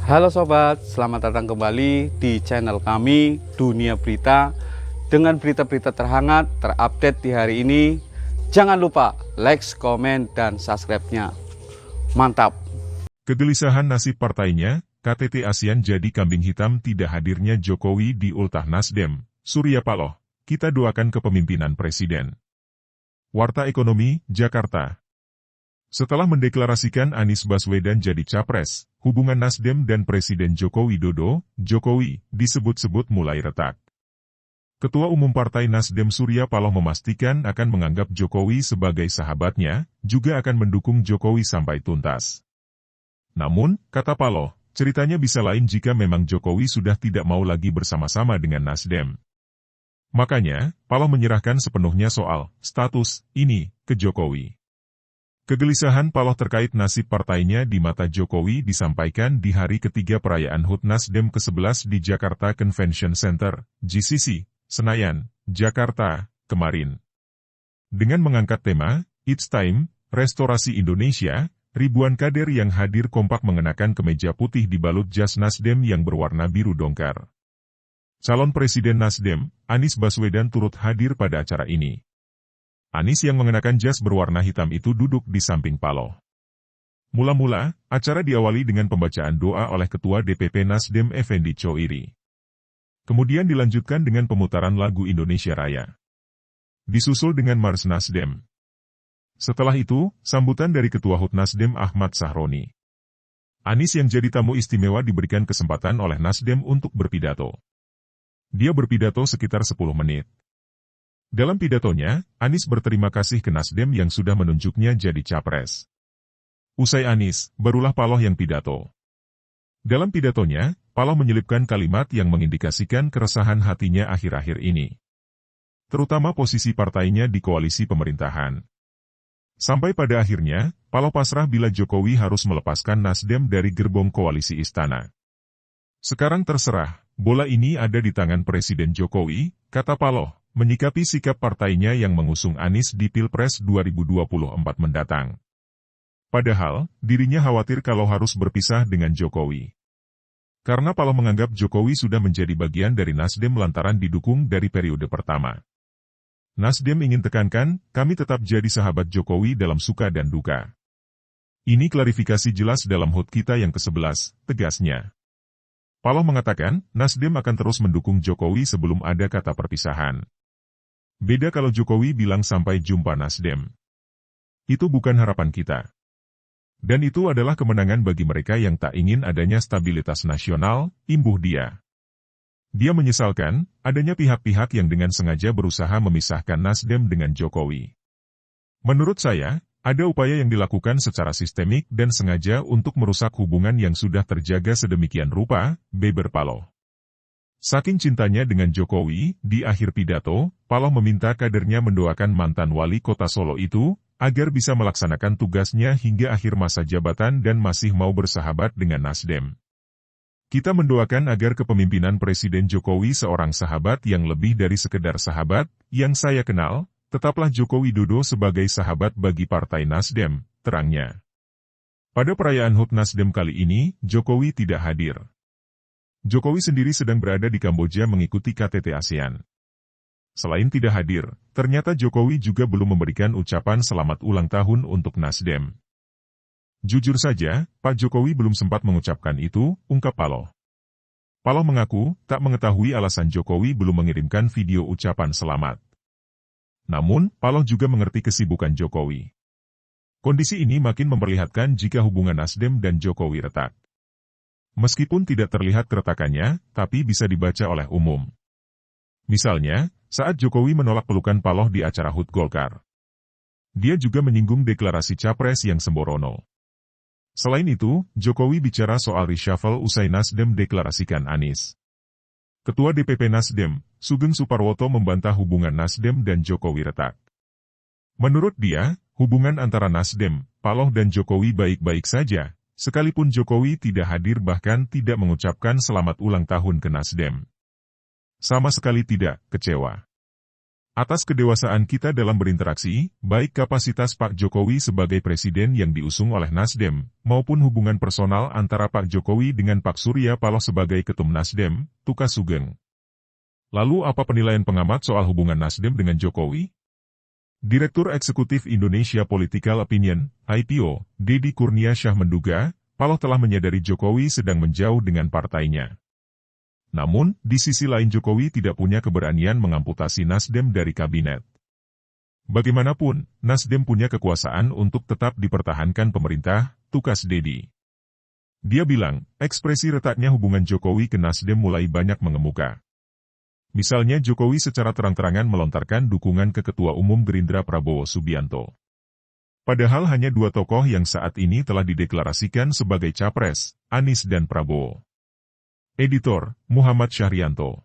Halo sobat, selamat datang kembali di channel kami Dunia Berita dengan berita-berita terhangat, terupdate di hari ini. Jangan lupa like, komen, dan subscribe-nya. Mantap! Kegelisahan nasib partainya, KTT ASEAN jadi kambing hitam tidak hadirnya Jokowi di ultah Nasdem, Surya Paloh, kita doakan kepemimpinan Presiden. Warta Ekonomi, Jakarta. Setelah mendeklarasikan Anies Baswedan jadi capres, hubungan Nasdem dan Presiden Joko Widodo, Jokowi, disebut-sebut mulai retak. Ketua Umum Partai Nasdem Surya Paloh memastikan akan menganggap Jokowi sebagai sahabatnya, juga akan mendukung Jokowi sampai tuntas. Namun, kata Paloh, ceritanya bisa lain jika memang Jokowi sudah tidak mau lagi bersama-sama dengan Nasdem. Makanya, Paloh menyerahkan sepenuhnya soal status ini ke Jokowi. Kegelisahan Paloh terkait nasib partainya di mata Jokowi disampaikan di hari ketiga perayaan HUT Nasdem ke-11 di Jakarta Convention Center, GCC, Senayan, Jakarta, kemarin. Dengan mengangkat tema, It's Time, Restorasi Indonesia, ribuan kader yang hadir kompak mengenakan kemeja putih dibalut jas Nasdem yang berwarna biru dongkar. Calon Presiden Nasdem, Anies Baswedan turut hadir pada acara ini. Anies yang mengenakan jas berwarna hitam itu duduk di samping Paloh. Mula-mula, acara diawali dengan pembacaan doa oleh Ketua DPP Nasdem Effendi Choiri. Kemudian dilanjutkan dengan pemutaran lagu Indonesia Raya. Disusul dengan Mars Nasdem. Setelah itu, sambutan dari Ketua HUT Nasdem Ahmad Sahroni. Anies yang jadi tamu istimewa diberikan kesempatan oleh Nasdem untuk berpidato. Dia berpidato sekitar 10 menit. Dalam pidatonya, Anies berterima kasih ke Nasdem yang sudah menunjuknya jadi capres. Usai Anies, barulah Paloh yang pidato. Dalam pidatonya, Paloh menyelipkan kalimat yang mengindikasikan keresahan hatinya akhir-akhir ini. Terutama posisi partainya di koalisi pemerintahan. Sampai pada akhirnya, Paloh pasrah bila Jokowi harus melepaskan Nasdem dari gerbong koalisi istana. Sekarang terserah, bola ini ada di tangan Presiden Jokowi, kata Paloh, menyikapi sikap partainya yang mengusung Anies di Pilpres 2024 mendatang. Padahal, dirinya khawatir kalau harus berpisah dengan Jokowi. Karena Paloh menganggap Jokowi sudah menjadi bagian dari Nasdem lantaran didukung dari periode pertama. Nasdem ingin tekankan, kami tetap jadi sahabat Jokowi dalam suka dan duka. Ini klarifikasi jelas dalam HUT kita yang ke-11, tegasnya. Paloh mengatakan, Nasdem akan terus mendukung Jokowi sebelum ada kata perpisahan. Beda kalau Jokowi bilang sampai jumpa Nasdem. Itu bukan harapan kita. Dan itu adalah kemenangan bagi mereka yang tak ingin adanya stabilitas nasional, imbuh dia. Dia menyesalkan, adanya pihak-pihak yang dengan sengaja berusaha memisahkan Nasdem dengan Jokowi. Menurut saya, ada upaya yang dilakukan secara sistemik dan sengaja untuk merusak hubungan yang sudah terjaga sedemikian rupa, beber Paloh. Saking cintanya dengan Jokowi, di akhir pidato, Paloh meminta kadernya mendoakan mantan wali kota Solo itu, agar bisa melaksanakan tugasnya hingga akhir masa jabatan dan masih mau bersahabat dengan Nasdem. Kita mendoakan agar kepemimpinan Presiden Jokowi seorang sahabat yang lebih dari sekedar sahabat, yang saya kenal, tetaplah Joko Widodo sebagai sahabat bagi Partai Nasdem, terangnya. Pada perayaan HUT Nasdem kali ini, Jokowi tidak hadir. Jokowi sendiri sedang berada di Kamboja mengikuti KTT ASEAN. Selain tidak hadir, ternyata Jokowi juga belum memberikan ucapan selamat ulang tahun untuk Nasdem. Jujur saja, Pak Jokowi belum sempat mengucapkan itu, ungkap Paloh. Paloh mengaku tak mengetahui alasan Jokowi belum mengirimkan video ucapan selamat. Namun, Paloh juga mengerti kesibukan Jokowi. Kondisi ini makin memperlihatkan jika hubungan Nasdem dan Jokowi retak. Meskipun tidak terlihat keretakannya, tapi bisa dibaca oleh umum. Misalnya, saat Jokowi menolak pelukan Paloh di acara HUT Golkar. Dia juga menyinggung deklarasi capres yang sembrono. Selain itu, Jokowi bicara soal reshuffle usai Nasdem deklarasikan Anies. Ketua DPP Nasdem, Sugeng Suparwoto membantah hubungan Nasdem dan Jokowi retak. Menurut dia, hubungan antara Nasdem, Paloh dan Jokowi baik-baik saja, sekalipun Jokowi tidak hadir bahkan tidak mengucapkan selamat ulang tahun ke Nasdem. Sama sekali tidak kecewa. Atas kedewasaan kita dalam berinteraksi, baik kapasitas Pak Jokowi sebagai presiden yang diusung oleh Nasdem, maupun hubungan personal antara Pak Jokowi dengan Pak Surya Paloh sebagai Ketum Nasdem, Tukas Sugeng. Lalu apa penilaian pengamat soal hubungan Nasdem dengan Jokowi? Direktur Eksekutif Indonesia Political Opinion, IPO, Deddy Kurniasyah menduga, Paloh telah menyadari Jokowi sedang menjauh dengan partainya. Namun, di sisi lain Jokowi tidak punya keberanian mengamputasi Nasdem dari kabinet. Bagaimanapun, Nasdem punya kekuasaan untuk tetap dipertahankan pemerintah, tukas Deddy. Dia bilang, ekspresi retaknya hubungan Jokowi ke Nasdem mulai banyak mengemuka. Misalnya Jokowi secara terang-terangan melontarkan dukungan ke Ketua Umum Gerindra Prabowo Subianto. Padahal hanya dua tokoh yang saat ini telah dideklarasikan sebagai capres, Anies dan Prabowo. Editor, Muhammad Syahrianto.